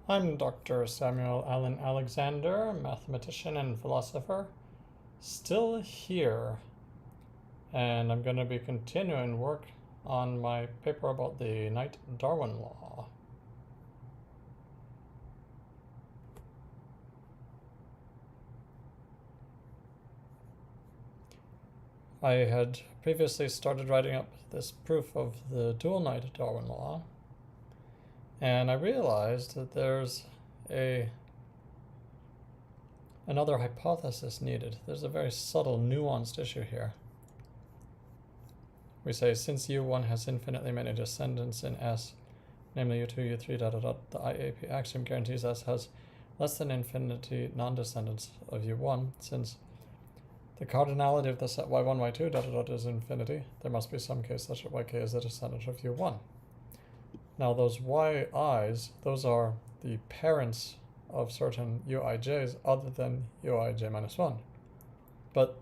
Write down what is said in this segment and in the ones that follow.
I'm Dr. Samuel Allen Alexander, mathematician and philosopher, still here, and I'm going to be continuing work on my paper about the Knight-Darwin law. I had previously started writing up this proof of the dual Knight-Darwin law, and I realized that there's another hypothesis needed. There's a very subtle, nuanced issue here. We say, since U1 has infinitely many descendants in S, namely U2, U3, the IAP axiom guarantees S has less than infinity non-descendants of U1. Since the cardinality of the set Y1, Y2, is infinity, there must be some case such that YK is a descendant of U1. Now those Yi's, those are the parents of certain Uij's other than Uij minus 1. But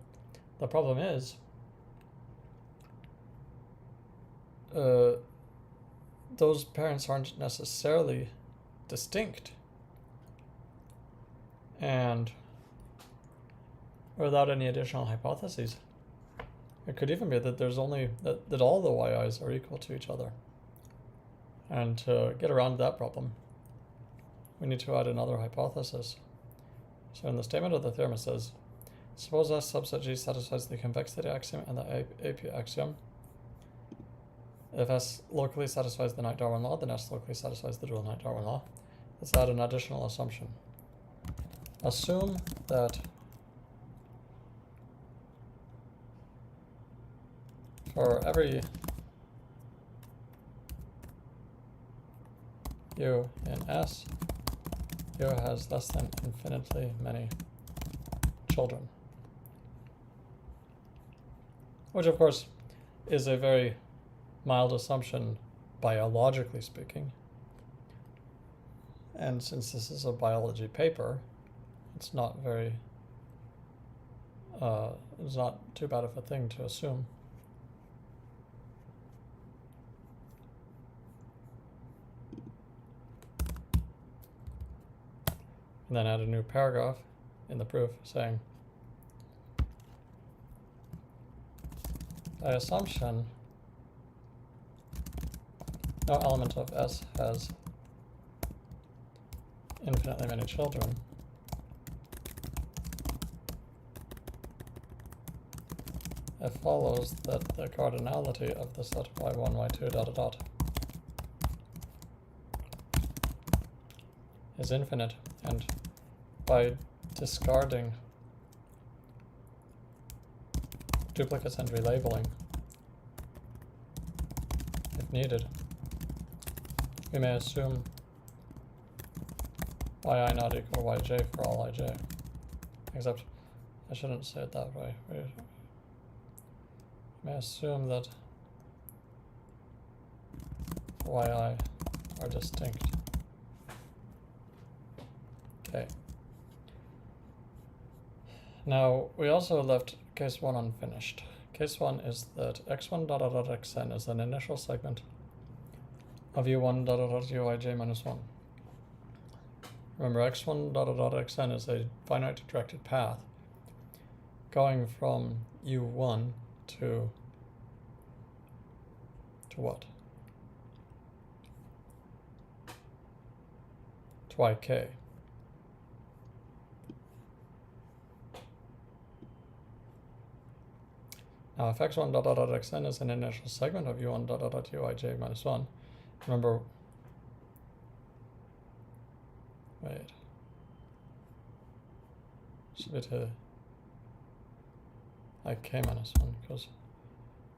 the problem is, those parents aren't necessarily distinct. And without any additional hypotheses, it could even be that there's only that all the Yi's are equal to each other. And to get around that problem, we need to add another hypothesis. So in the statement of the theorem it says, suppose S subset G satisfies the convexity axiom and the AP axiom. If S locally satisfies the Knight-Darwin law, then S locally satisfies the dual Knight-Darwin law. Let's add an additional assumption. Assume that for every U in S, U has less than infinitely many children. Which of course is a very mild assumption biologically speaking. And since this is a biology paper, it's not it's not too bad of a thing to assume. And then add a new paragraph in the proof saying, by assumption, no element of S has infinitely many children. It follows that the cardinality of the set Y1, Y2, is infinite, and by discarding duplicates and relabeling, if needed, we may assume yi not equal yj for all ij. Except I shouldn't say it that way. We may assume that yi are distinct. Okay. Now, we also left case 1 unfinished. Case 1 is that x1 xn is an initial segment of u1 uij minus 1. Remember, x1 xn is a finite directed path going from u1 to what? To yk. Now, if x1 xn is an initial segment of u1 uij minus 1, remember, wait, should be to ik minus 1, because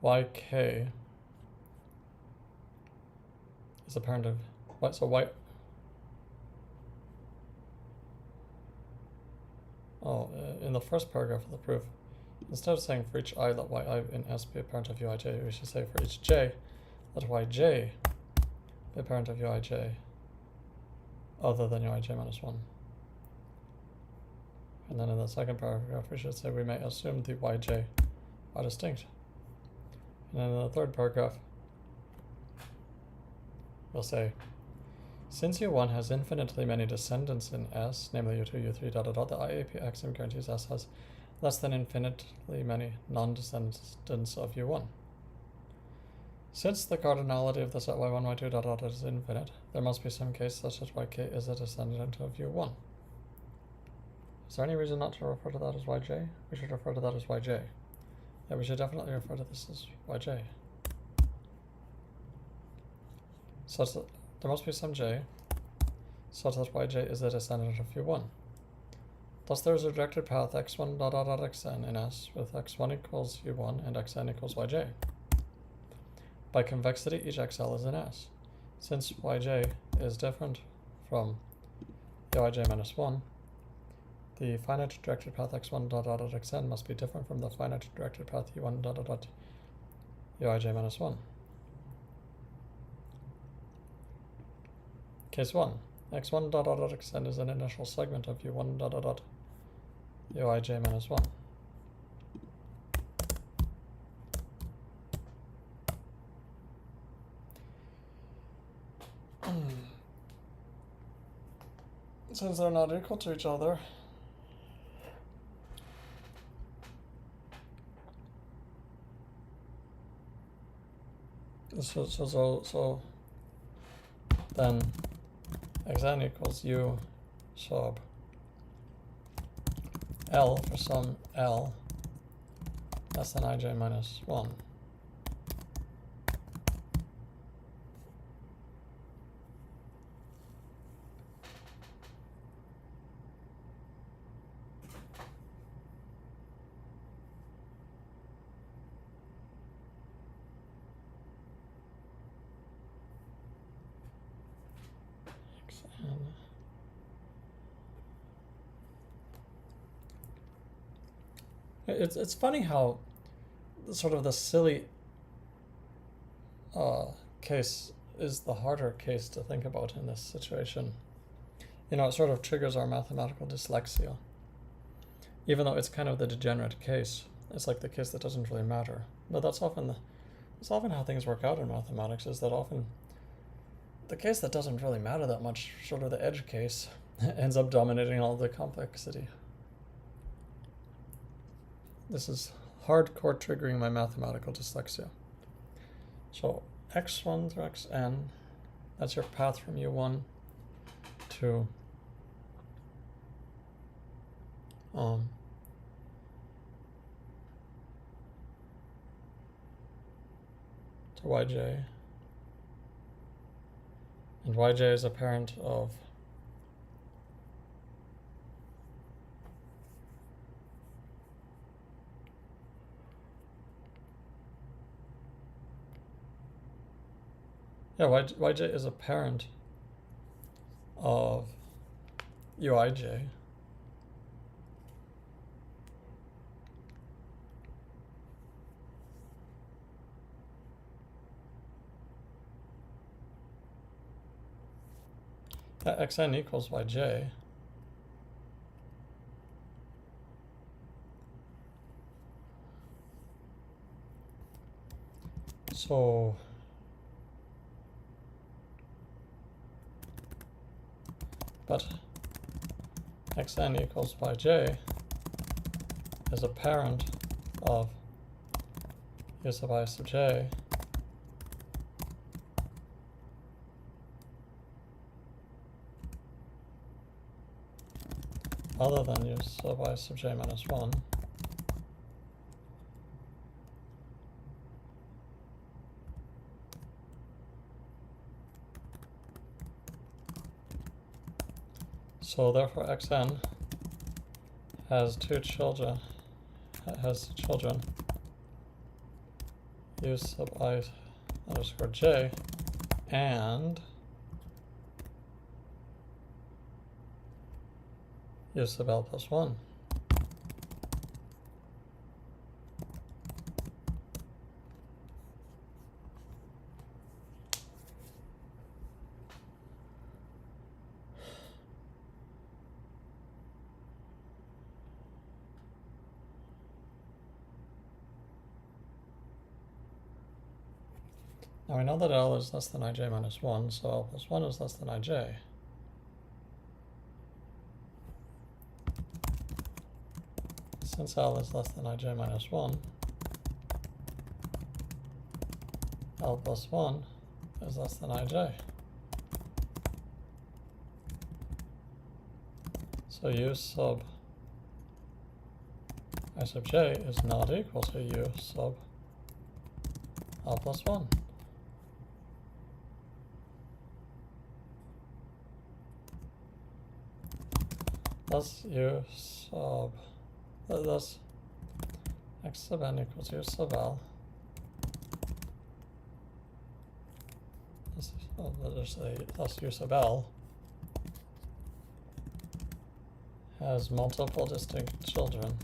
yk is a parent of what? So y. In the first paragraph of the proof, instead of saying for each I let yi in S be a parent of uij, we should say for each j let yj be a parent of uij other than uij minus 1. And then in the second paragraph we should say we may assume the yj are distinct. And then in the third paragraph we'll say Since U1 has infinitely many descendants in S, namely U2, U3, the IAP axiom guarantees S has less than infinitely many non-descendants of U1. Since the cardinality of the set Y1, Y2, is infinite, there must be some case such that YK is a descendant of U1. Is there any reason not to refer to that as Yj? We should refer to that as Yj. Yeah, we should definitely refer to this as Yj. Such that there must be some j such that Yj is a descendant of U1. Thus there is a directed path x1 xn in S with x1 equals U1 and xn equals Yj. By convexity, each xl is in S. Since Yj is different from Uij minus 1, the finite directed path x1 xn must be different from the finite directed path u1 Uij minus 1. Case 1. x1 xn is an initial segment of u1 Uij minus 1. Since they're not equal to each other, so then xn equals u sub L for some L less than ij minus 1. It's funny how sort of the silly case is the harder case to think about in this situation. You know, it sort of triggers our mathematical dyslexia. Even though it's kind of the degenerate case. It's like the case that doesn't really matter. But that's often how things work out in mathematics, is that often the case that doesn't really matter that much, sort of the edge case, ends up dominating all the complexity. This is hardcore triggering my mathematical dyslexia. So x1 through xn, that's your path from u1 to yj. And yj is a parent of yj is a parent of uij. Xn equals yj. So but xn equals yj is a parent of u sub I sub j other than u sub I sub j minus 1. So therefore xn has children u sub I underscore j and u sub L plus 1. Now we know that L is less than ij minus 1, so L plus 1 is less than ij. Since L is less than ij minus 1, L plus 1 is less than ij. So U sub I sub j is not equal to U sub L plus 1. Thus U sub, thus x sub n equals U sub L. Thus U sub L has multiple distinct children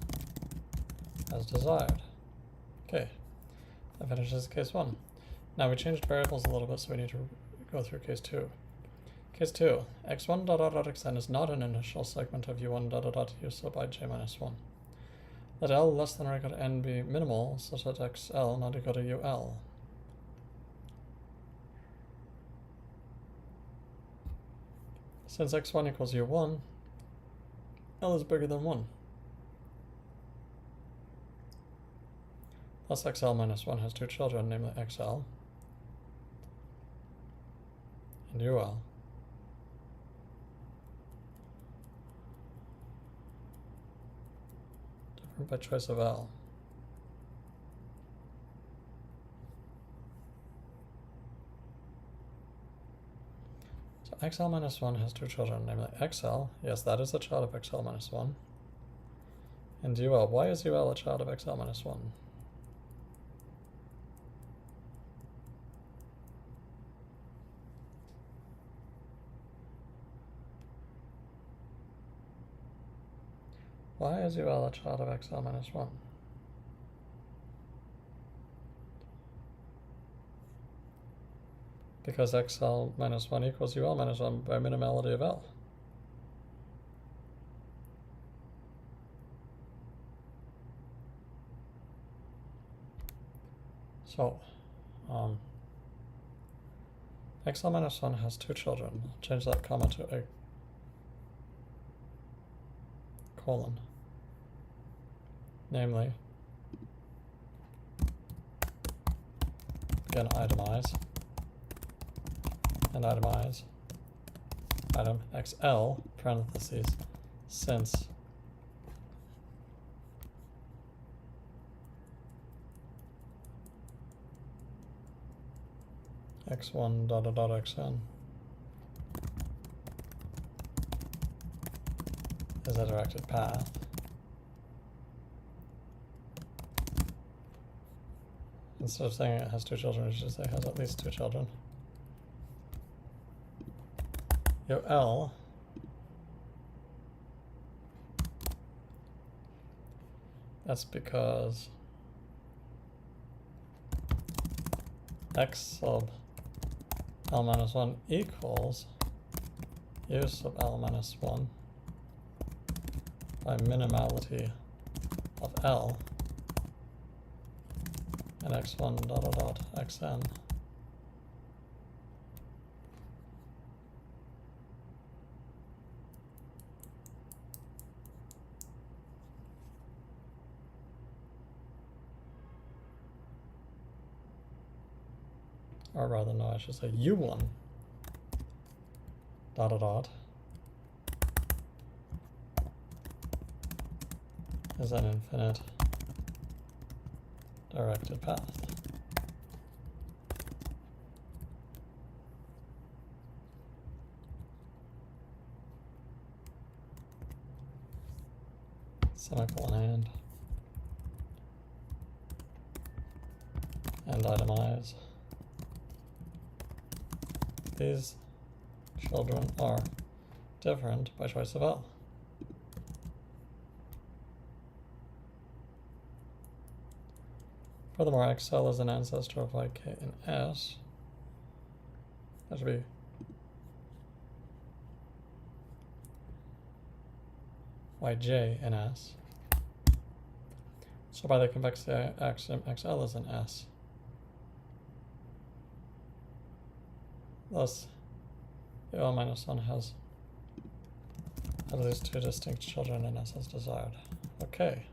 as desired. Okay, that finishes case 1. Now we changed variables a little bit, so we need to go through case 2. Case 2, x1 dot dot dot xn is not an initial segment of u1 dot dot dot u sub ij minus 1. Let L less than or equal to n be minimal such that xl not equal to ul. Since x1 equals u1, L is bigger than 1. Thus xl minus 1 has two children, namely xl and ul. Different by choice of L. So xl minus 1 has two children, namely xl. Yes, that is a child of xl minus 1. And ul. Why is ul a child of xl minus 1? Why is ul a child of xl minus 1? Because xl minus 1 equals ul minus 1 by minimality of L. So, xl minus 1 has two children. I'll change that comma to a colon. Namely, again, itemize, and itemize, item xl, parentheses, since x1 dot dot dot xn is a directed path. Instead of saying it has two children, we should say it has at least two children. L that's because x sub L minus 1 equals U sub L minus 1 by minimality of L and x1 dot dot dot xn. Or rather, no, I should say u1 dot dot dot is an infinite directed path. Semicolon and itemize. These children are different by choice of L. Furthermore, XL is an ancestor of YK in S. That should be YJ in S. So by the convexity axiom, XL is in S. Thus, ui minus 1 has at least 2 distinct children in S as desired. Okay.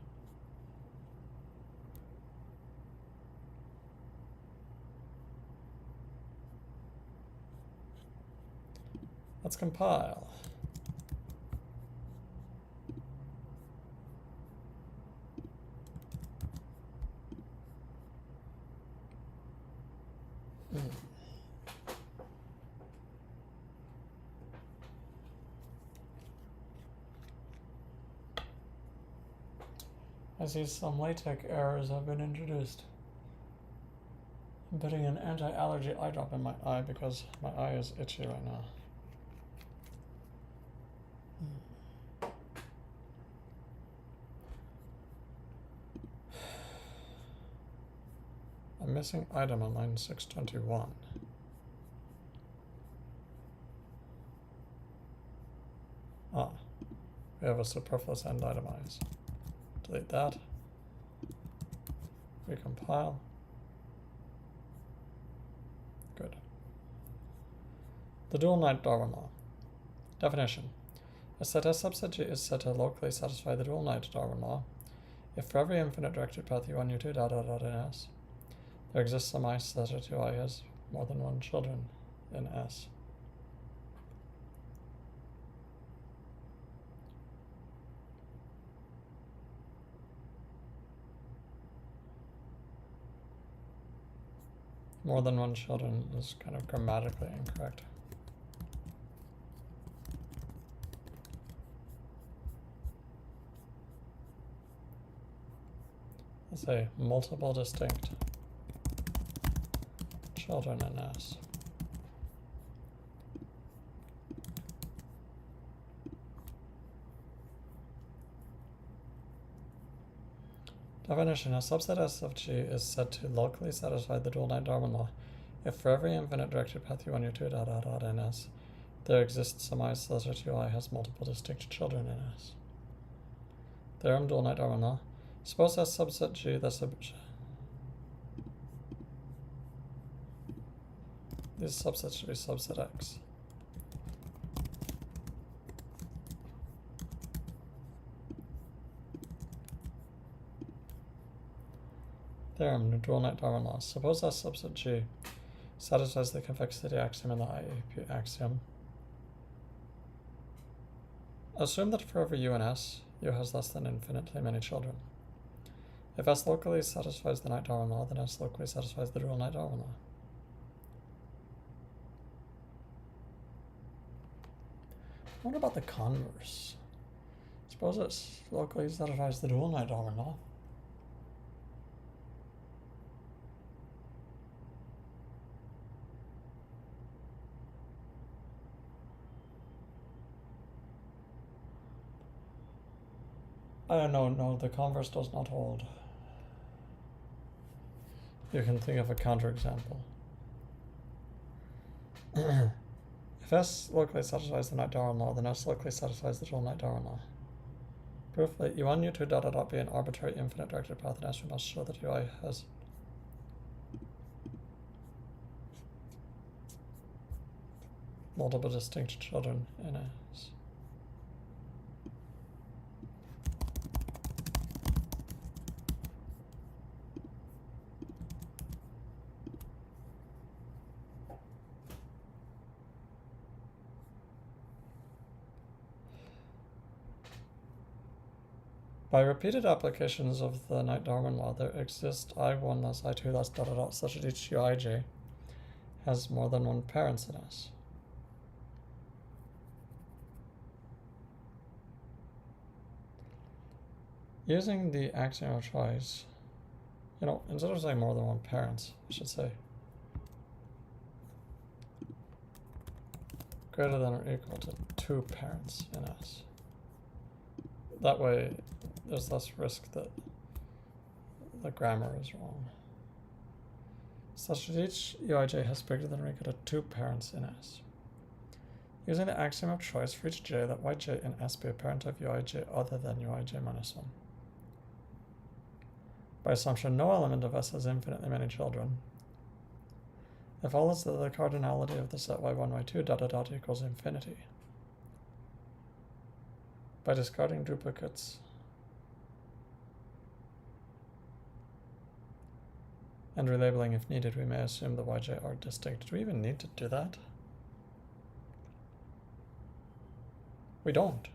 Let's compile. I see some LaTeX errors have been introduced. I'm putting an anti-allergy eye drop in my eye because my eye is itchy right now. A missing item on line 621. Ah, we have a superfluous end itemize. Delete that. Recompile. Good. The dual Knight-Darwin law. Definition. A set S subset G is said to locally satisfy the dual Knight-Darwin law if for every infinite directed path U1, U2, in S, there exists some I such that I has more than one children in S. More than one children is kind of grammatically incorrect. Let's say multiple distinct children in S. Definition. A subset S of G is said to locally satisfy the dual Knight-Darwin law if for every infinite directed path U1, U2, in S, there exists some I such that UI has multiple distinct children in S. Theorem dual Knight-Darwin law. Suppose S subset G the these subsets should be subset X. Theorem dual Knight-Darwin law. Suppose S subset G satisfies the convexity axiom and the IAP axiom. Assume that for every U in S, U has less than infinitely many children. If S locally satisfies the Knight-Darwin law, then S locally satisfies the dual Knight-Darwin law. What about the converse? Suppose it locally satisfies the dual Knight-Darwin law. No, the converse does not hold. You can think of a counterexample. If S locally satisfies the Knight-Darwin law, then S locally satisfies the dual Knight-Darwin law. Proof that U1, U2, be an arbitrary infinite directed path in S, we must show that UI has multiple distinct children in S. By repeated applications of the Knight-Darwin law, there exists I1 less I2 less ... such that each Uij has more than one parent in S. Using the axiom of choice, instead of saying more than one parent, I should say greater than or equal to 2 parents in S. That way, there's less risk that the grammar is wrong. Such that each Uij has greater than or equal to 2 parents in S. Using the axiom of choice for each j, that Yj in S be a parent of Uij other than Uij minus 1. By assumption, no element of S has infinitely many children. It follows that the cardinality of the set y1, y2 dot dot dot equals infinity. By discarding duplicates and relabeling if needed, we may assume the yj are distinct. Do we even need to do that? We don't.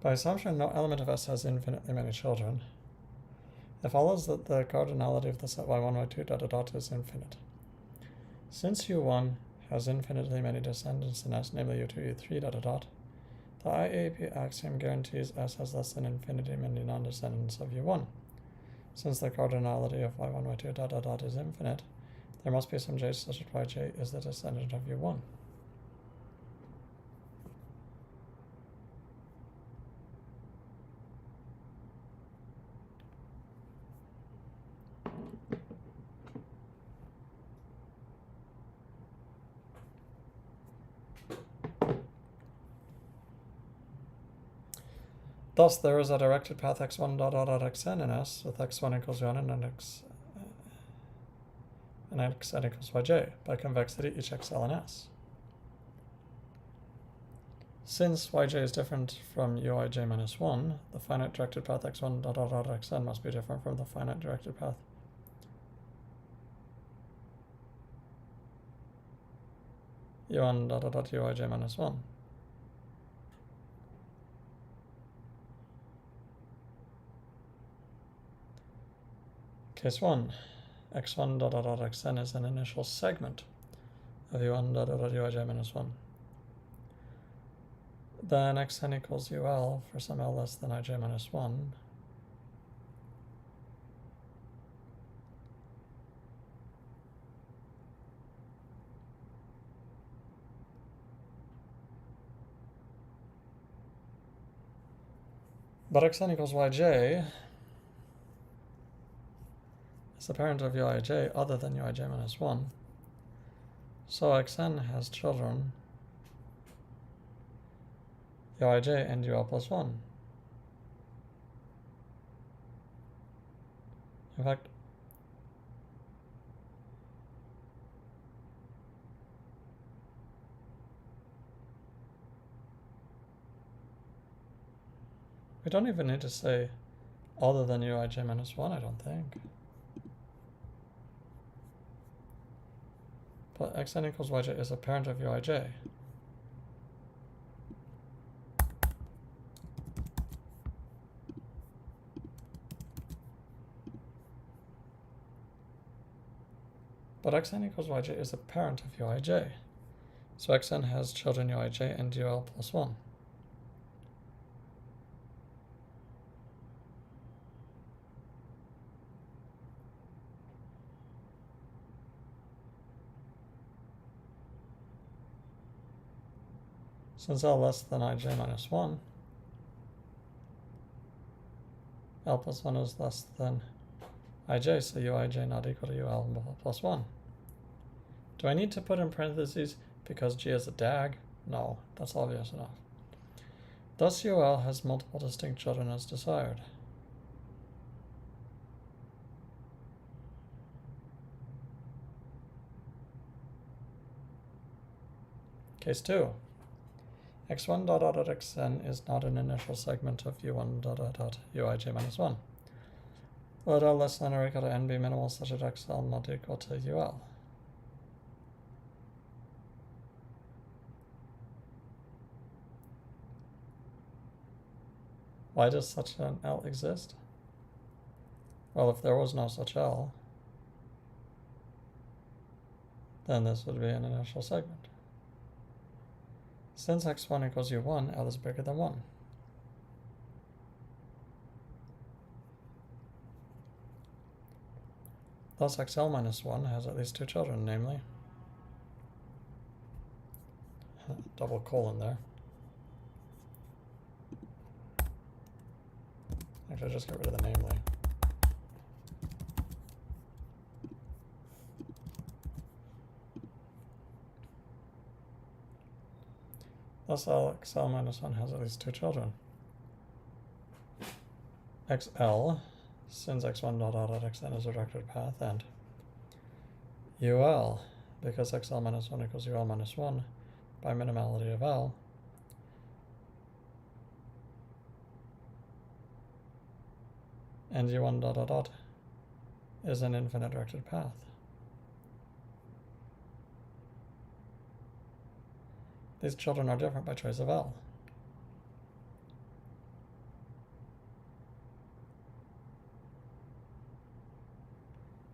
By assumption, no element of S has infinitely many children. It follows that the cardinality of the set y1, y2 dot dot dot is infinite. Since u1 has infinitely many descendants in S, namely u2, u3 dot dot dot, the IAP axiom guarantees S has less than infinity many non-descendants of u1. Since the cardinality of y1, y2 dot dot dot is infinite, there must be some j such that yj is the descendant of u1. Thus, there is a directed path x1 dot dot dot xn in S with x1 equals 1 and xn equals yj. By convexity, each xl in S. Since yj is different from uij minus 1, the finite directed path x1 dot dot dot xn must be different from the finite directed path u1 dot dot dot uij minus 1. Case 1, x1 dot dot dot xn is an initial segment of u1 dot dot dot uij minus 1. Then xn equals ul for some l less than ij minus 1. But xn equals yj is the parent of uij other than uij minus 1. So xn has children uij and ul plus 1. In fact, we don't even need to say other than uij minus 1, I don't think. But xn equals yj is a parent of uij. But xn equals yj is a parent of uij. So xn has children uij and ul plus 1. Since L less than ij minus 1, L plus 1 is less than ij, so uij not equal to ul plus 1. Do I need to put in parentheses because G is a DAG? No, that's obvious enough. Thus ul has multiple distinct children as desired. Case 2. x1 dot dot dot xn is not an initial segment of u1 dot dot dot uij minus 1. Let L less than or equal to n be minimal such that xl not equal to ul. Why does such an L exist? Well, if there was no such L, then this would be an initial segment. Since x1 equals u1, L is bigger than 1. Thus xl minus 1 has at least two children, namely, double colon there, to just get rid of the namely. Thus xl minus 1 has at least 2 children. xl, since x1 dot dot dot xn is a directed path, and ul, because xl minus 1 equals ul minus 1 by minimality of l, and u1 dot dot dot is an infinite directed path. These children are different by choice of L.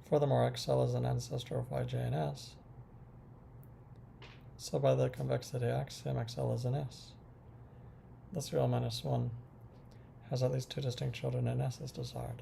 Furthermore, XL is an ancestor of Yj and S. So by the convexity axiom, XL is an S. Thus ul minus 1 has at least 2 distinct children and S is desired.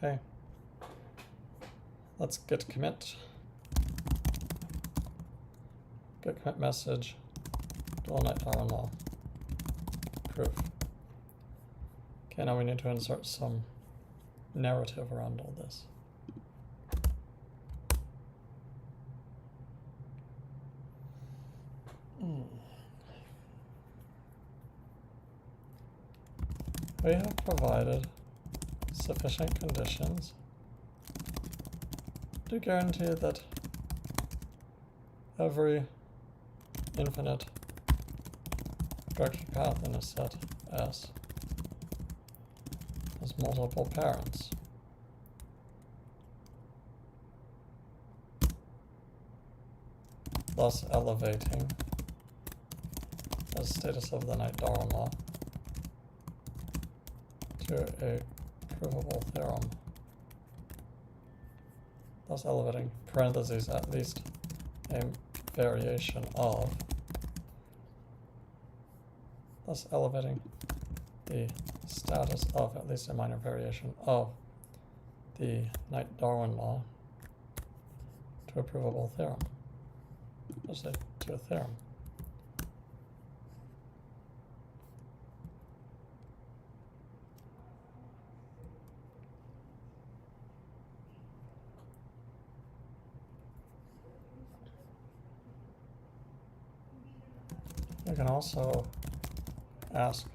Okay, let's git commit. Git commit message, dual Knight-Darwin law, proof. Okay, now we need to insert some narrative around all this. We have provided sufficient conditions to guarantee that every infinite directed path in a set S has multiple parents. Thus elevating the status of the Knight-Darwin law to a provable theorem. Thus elevating, parentheses, at least a variation of. Thus elevating the status of at least a minor variation of the Knight-Darwin law to a provable theorem. Let's say to a theorem. We can also ask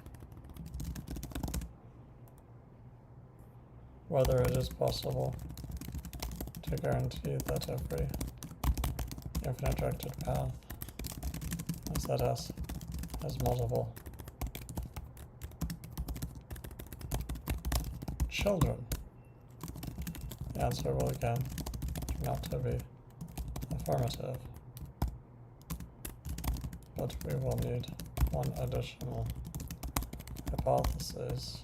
whether it is possible to guarantee that every infinite directed path in set S has multiple children. The answer will again turn out to be affirmative. But we will need one additional hypothesis.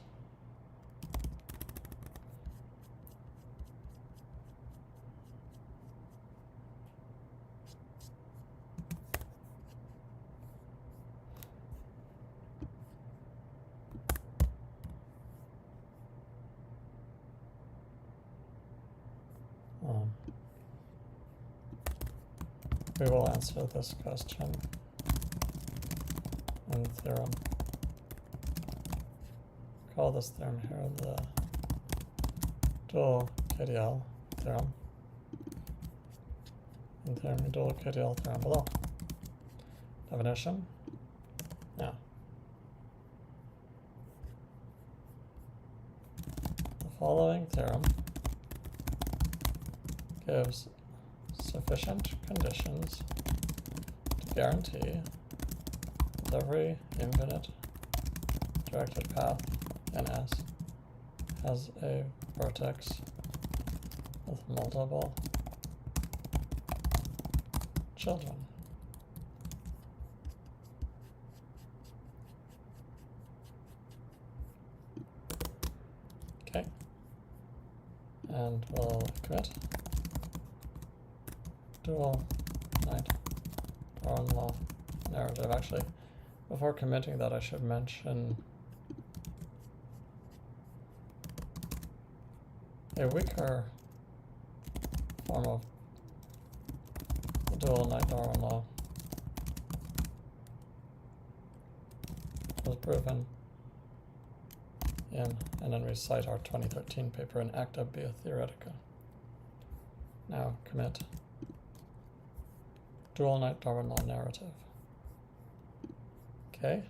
We will answer this question in the theorem. Call this theorem here the dual KDL theorem. And theorem dual KDL theorem below. Definition. Yeah. The following theorem gives sufficient conditions to guarantee that every infinite directed path in S has a vertex with multiple children. Okay. and we'll commit dual Knight-Darwin law narrative. Actually, before committing that, I should mention a weaker form of the dual Knight-Darwin law was proven in, and then we cite our 2013 paper in Acta Biotheoretica. Now commit dual Knight-Darwin law narrative. Okay.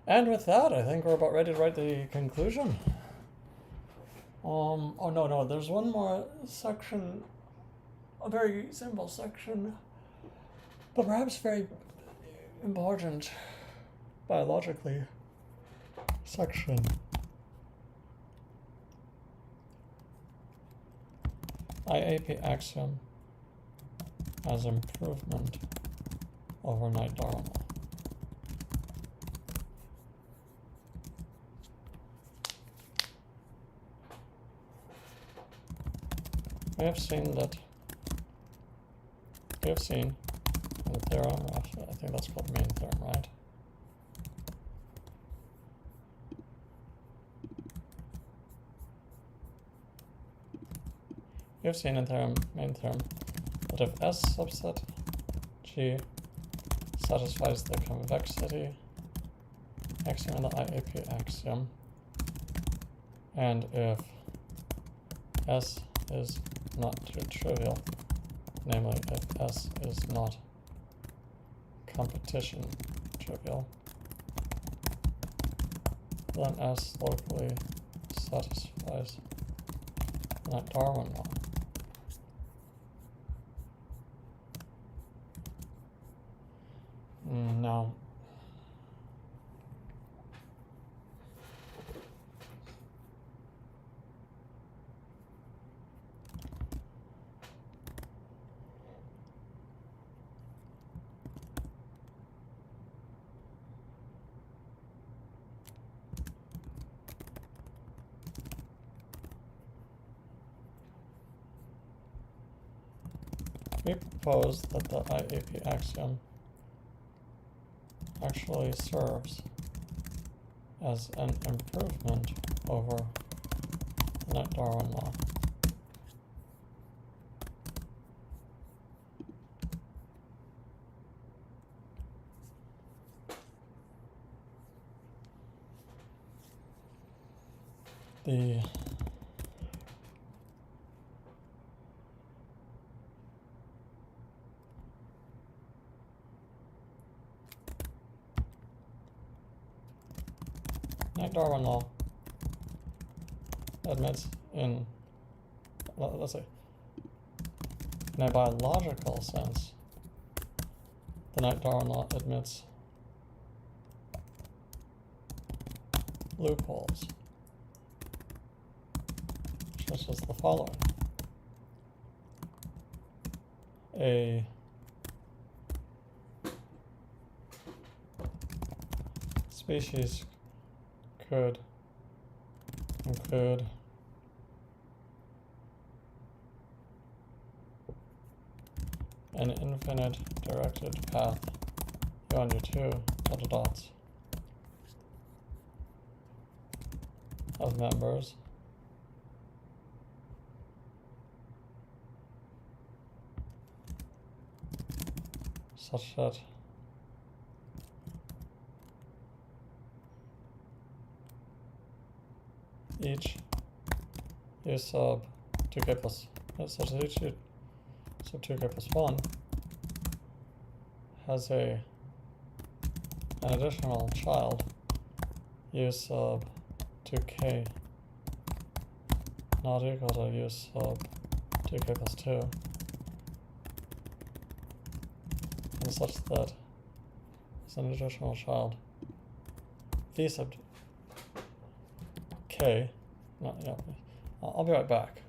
And with that, I think we're about ready to write the conclusion. Oh no, there's one more section, a very simple section, but perhaps very important biologically section. IAP axiom as improvement over Knight-Darwin law. We have seen in the theorem, I think that's called main theorem, right? We have seen in main theorem, that if S subset G satisfies the convexity axiom and the IAP axiom, and if S is not too trivial, namely if S is not competition trivial, then S locally satisfies the Knight-Darwin law. Now, we propose that the IAP axiom actually serves as an improvement over the Knight-Darwin law. The Knight-Darwin law admits in, let's say, in a biological sense, the Knight-Darwin law admits loopholes, such as the following. A species could include an infinite directed path beyond your two little dots of members such that each u sub 2k plus, such that each u sub 2k plus 1 has an additional child u sub 2k not equal to u sub 2k plus 2, and such that it's an additional child v sub k. No, yeah, I'll be right back.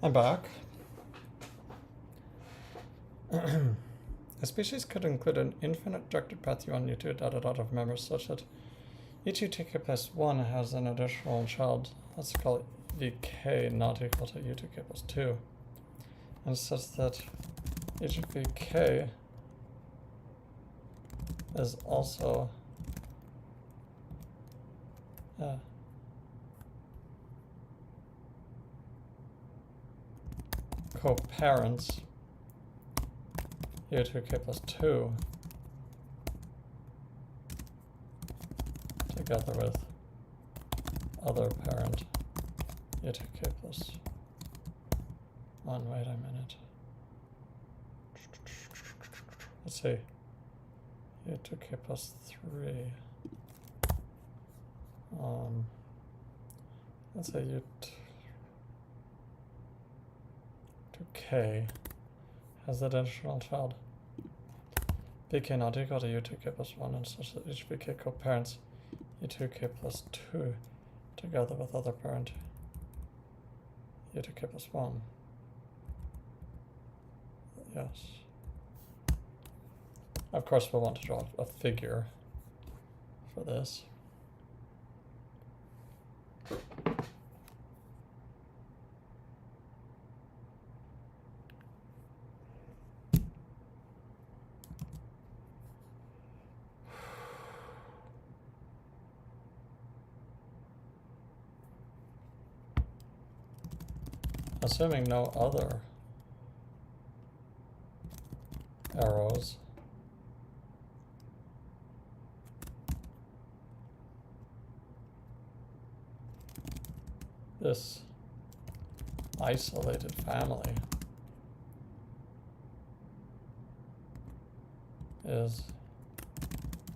I'm back. A species could include an infinite directed path U1, U2, of members such that each UTK plus 1 has an additional child. Let's call it VK not equal to U2K plus 2. And such that each VK is also co-parents U2K plus 2 together with other parent U2K plus 1. Wait a minute. Let's see. U2K plus 3. Let's say U2K has the additional child. VK not equal to U2K plus 1 and such that each VK co-parents U2K plus 2 together with other parent U2K plus 1. Yes. Of course we'll want to draw a figure for this. Assuming no other arrows, this isolated family is,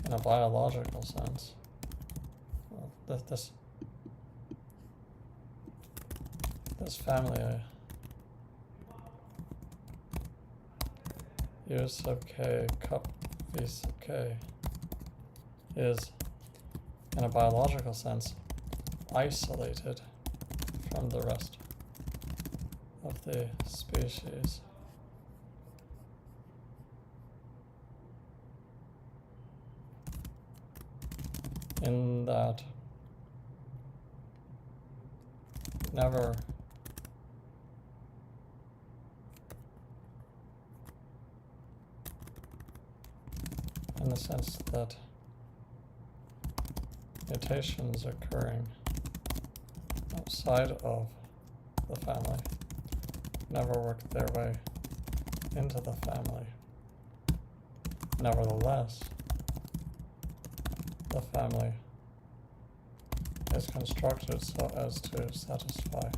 in a biological sense, well, this family U sub k cup v sub k is, in a biological sense, isolated from the rest of the species. In that it never in the sense that mutations occurring outside of the family never work their way into the family. Nevertheless, the family is constructed so as to satisfy,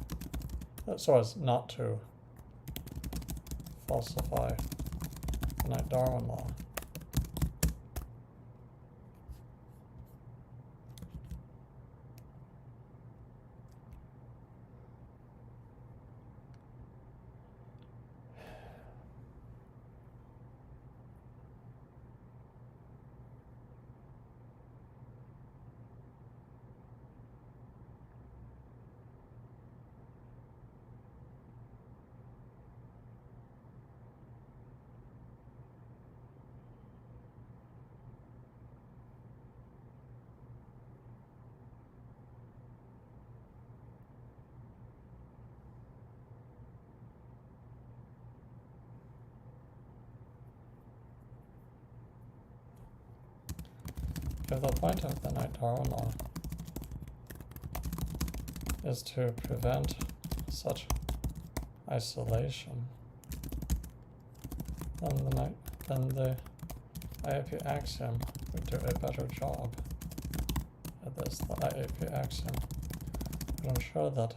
so as not to falsify the Knight-Darwin law. If the point of the Knight-Darwin law is to prevent such isolation, then the IAP axiom would do a better job at this. The IAP axiom would ensure that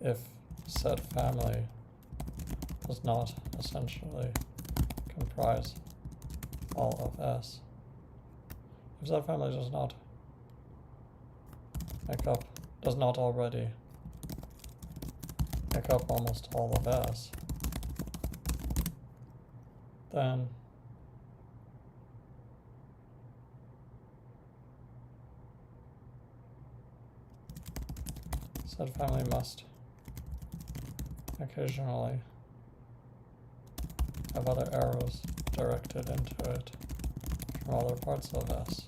if said family does not essentially comprise all of S, if that family does not already make up almost all of S, then said family must occasionally have other arrows directed into it from other parts of S.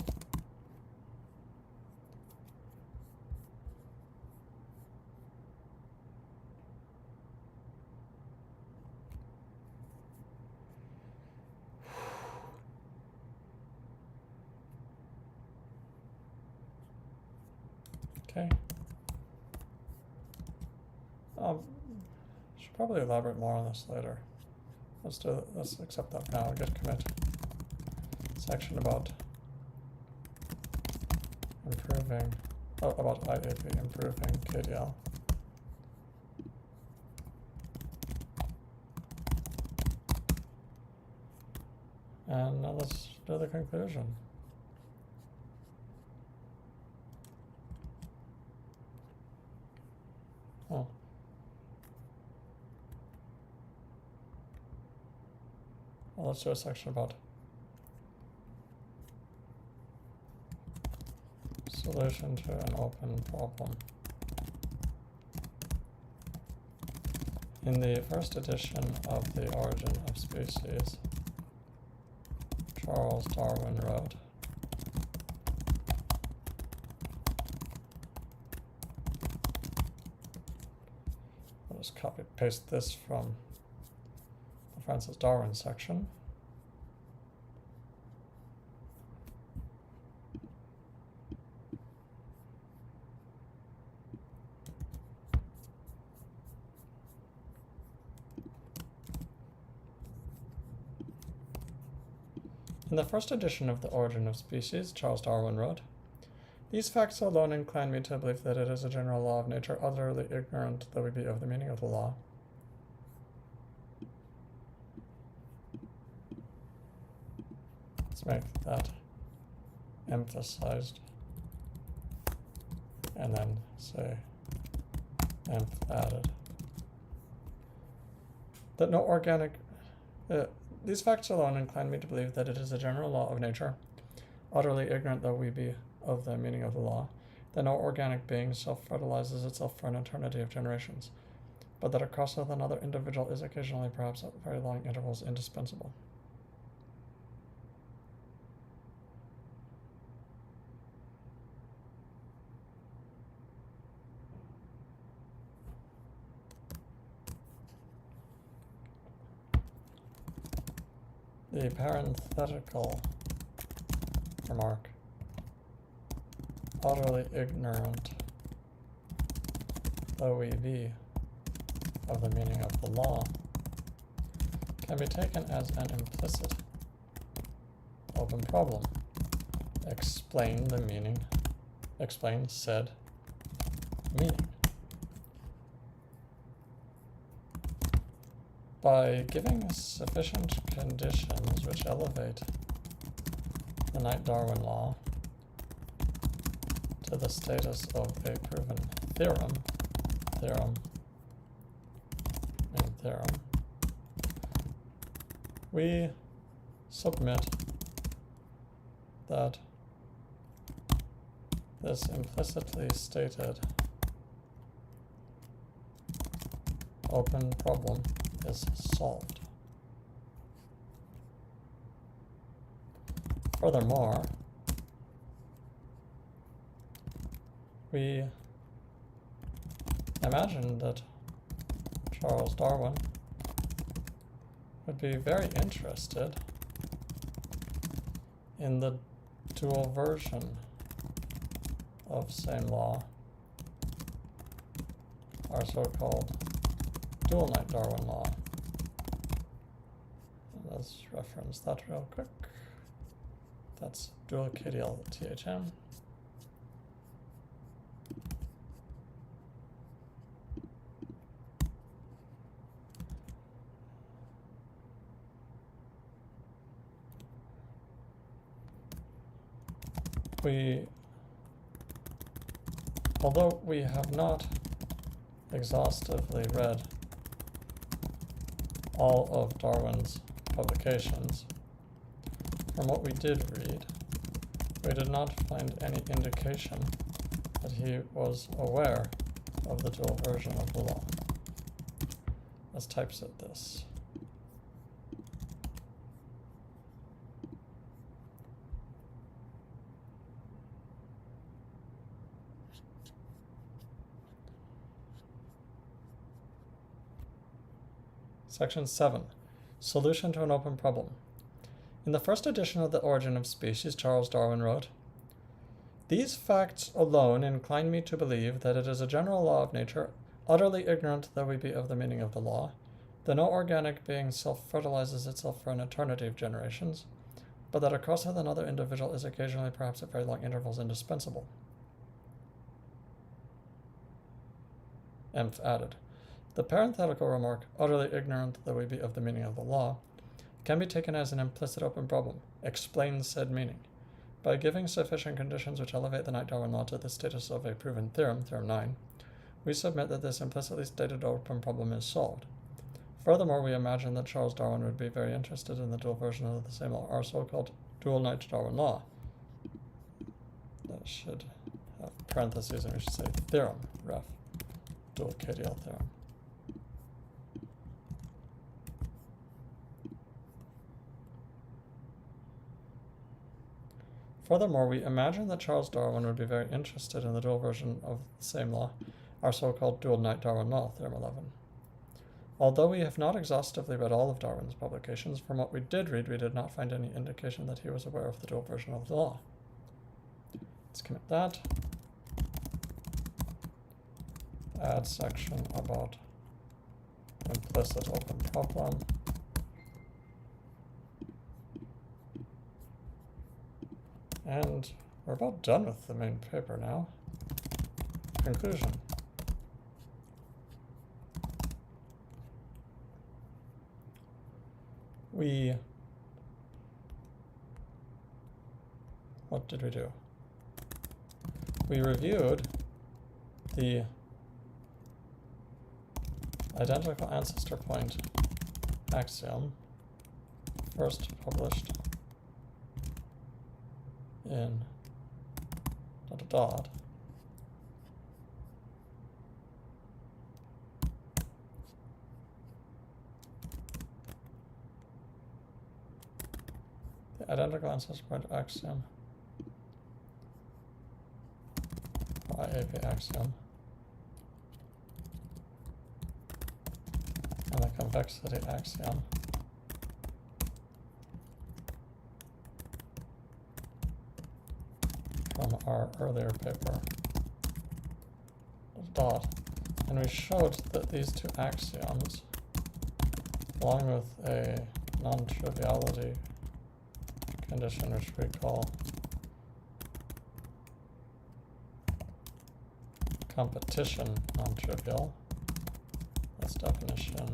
Okay. Should probably elaborate more on this later. Let's accept that for now. Git commit section about improving, about IAP, improving KDL. And now let's do the conclusion. Oh. Well, let's do a section about solution to an open problem. In the first edition of The Origin of Species, Charles Darwin wrote, I'll just copy paste this from the Francis Darwin section. In the first edition of The Origin of Species, Charles Darwin wrote, "These facts alone incline me to believe that it is a general law of nature, utterly ignorant though we be of the meaning of the law." Let's make that emphasized, and then say emph added. That no organic... These facts alone incline me to believe that it is a general law of nature, utterly ignorant though we be of the meaning of the law, that no organic being self-fertilizes itself for an eternity of generations, but that a cross with another individual is occasionally, perhaps at very long intervals, indispensable. The parenthetical remark, utterly ignorant though we be of the meaning of the law, can be taken as an implicit open problem. Explain the meaning, explain said meaning. By giving sufficient conditions which elevate the Knight-Darwin law to the status of a proven theorem, we submit that this implicitly stated open problem is solved. Furthermore, we imagine that Charles Darwin would be very interested in the dual version of same law, our so-called dual Knight-Darwin law. Let's reference that real quick. That's dual KDL THM. Although we have not exhaustively read all of Darwin's publications, from what we did read, we did not find any indication that he was aware of the dual version of the law. Let's typeset this. Section 7. Solution to an open problem. In the first edition of The Origin of Species, Charles Darwin wrote, "These facts alone incline me to believe that it is a general law of nature, utterly ignorant though we be of the meaning of the law, that no organic being self-fertilizes itself for an eternity of generations, but that a cross with another individual is occasionally, perhaps at very long intervals, indispensable." Emph added, "The parenthetical remark, utterly ignorant though we be of the meaning of the law, can be taken as an implicit open problem, explains said meaning. By giving sufficient conditions which elevate the Knight-Darwin law to the status of a proven theorem, Theorem 9, we submit that this implicitly stated open problem is solved. Furthermore, we imagine that Charles Darwin would be very interested in the dual version of the same law, our so-called dual Knight-Darwin law." That should have parentheses, and we should say theorem, ref, dual KDL theorem. Furthermore, we imagine that Charles Darwin would be very interested in the dual version of the same law, our so-called dual Knight-Darwin law, Theorem 11. Although we have not exhaustively read all of Darwin's publications, from what we did read, we did not find any indication that he was aware of the dual version of the law. Let's commit that. Add section about implicit open problem. And we're about done with the main paper now. Conclusion. What did we do? We reviewed the identical ancestor point axiom, first published in ... The identical ancestor point axiom, or IAP axiom, and the convexity axiom from our earlier paper, and we showed that these two axioms, along with a non-triviality condition which we call competition non-trivial, that's definition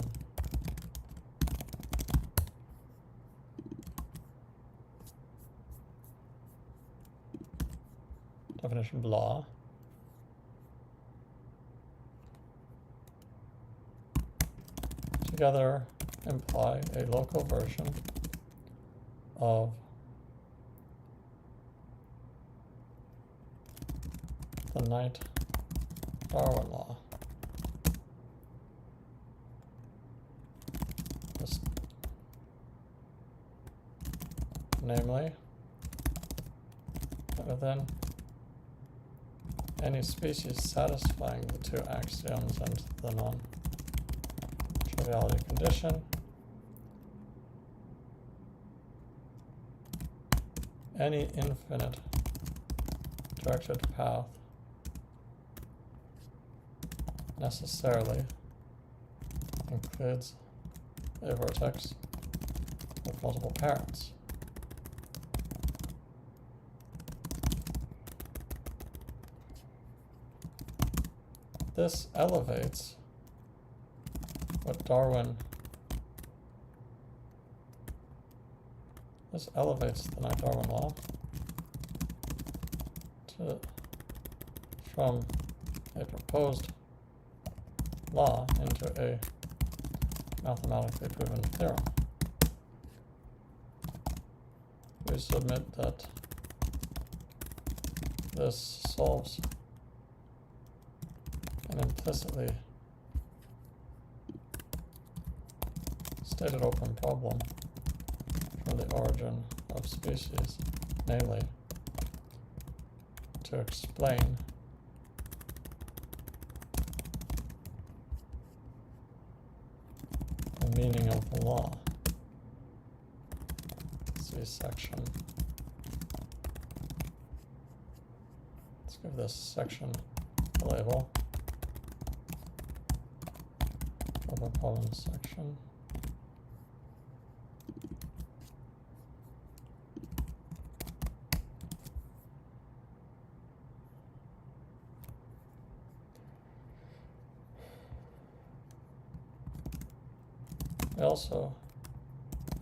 blah, together imply a local version of the Knight-Darwin law. Namely, that within any species satisfying the two axioms and the non-triviality condition, any infinite directed path necessarily includes a vertex with multiple parents. This elevates what Darwin, this elevates the Knight-Darwin law from a proposed law into a mathematically proven theorem. We submit that this solves an implicitly stated open problem for the origin of species, namely, to explain the meaning of the law. See section. Let's give this section a label. Open problem section. We also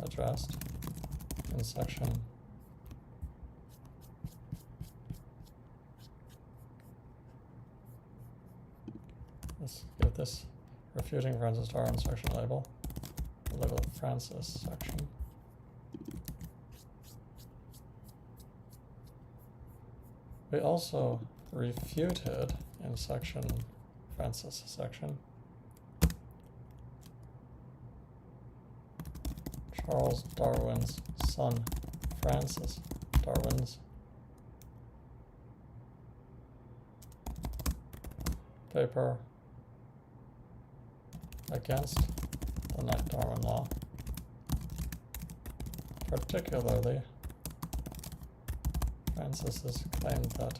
addressed in section let's give this refuting Francis Darwin section label. We'll label it Francis section. We also refuted in section Francis section Charles Darwin's son Francis Darwin's paper against the Knight-Darwin law, particularly Francis's claim that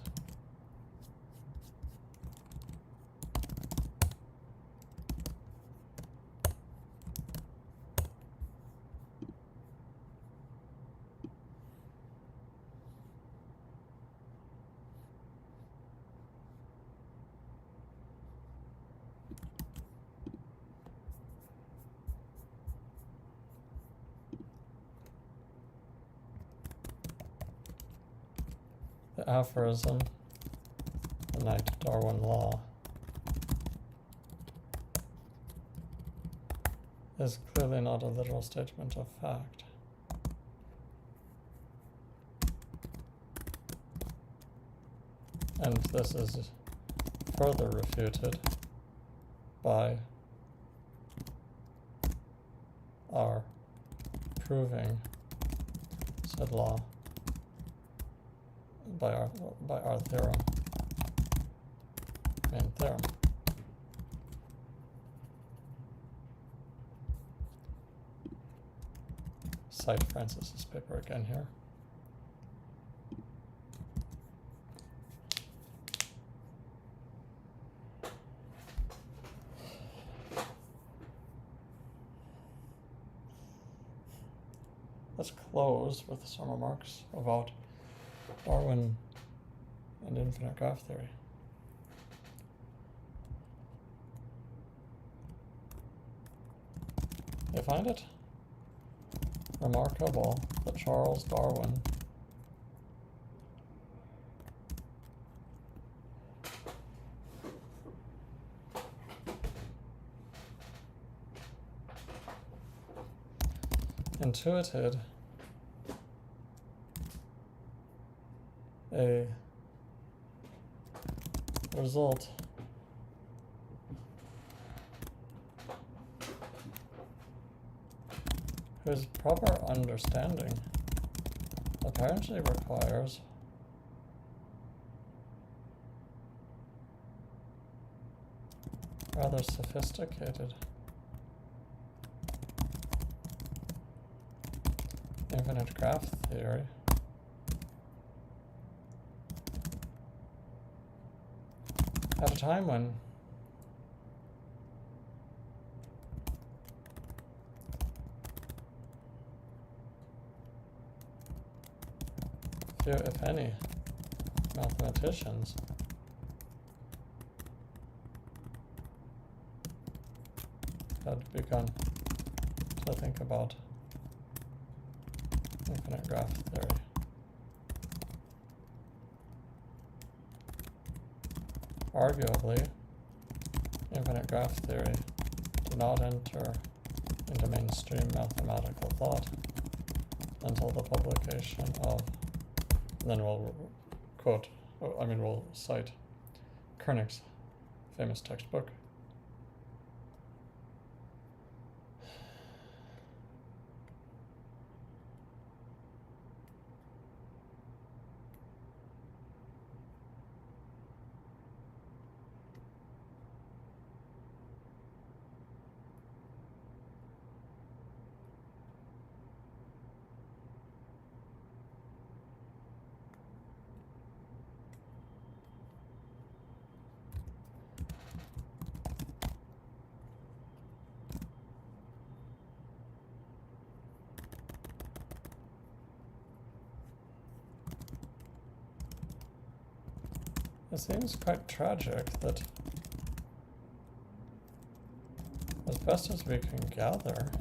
the aphorism, the Knight-Darwin law, is clearly not a literal statement of fact. And this is further refuted by our proving said law by our theorem, main theorem. Cite Francis's paper again here. Let's close with some remarks about Darwin and infinite graph theory. I find it remarkable that Charles Darwin intuited a result whose proper understanding apparently requires rather sophisticated infinite graph theory at a time when few, if any, mathematicians had begun to think about infinite graph theory. Arguably, infinite graph theory did not enter into mainstream mathematical thought until the publication of, and then we'll quote, we'll cite Koenig's famous textbook, It seems quite tragic that, as best as we can gather,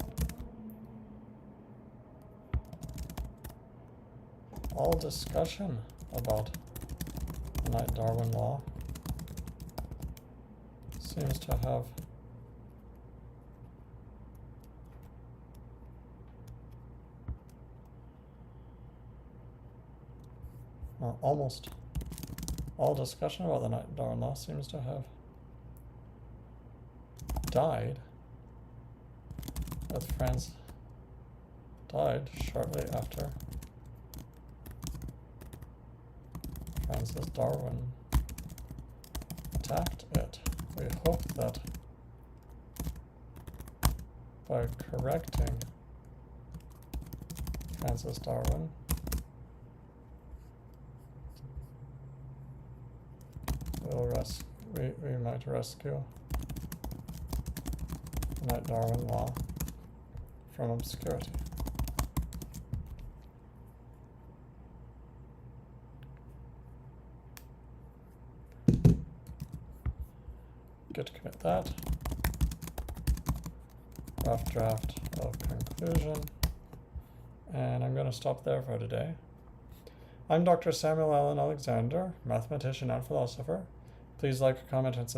all discussion about the Knight-Darwin law seems to have or almost all discussion about the Knight-Darwin law seems to have died with France died shortly after Francis Darwin attacked it. We hope that by correcting Francis Darwin, we might rescue the Knight-Darwin law from obscurity. Git commit that. Rough draft of conclusion. And I'm going to stop there for today. I'm Dr. Samuel Allen Alexander, mathematician and philosopher. Please like, comment, and subscribe.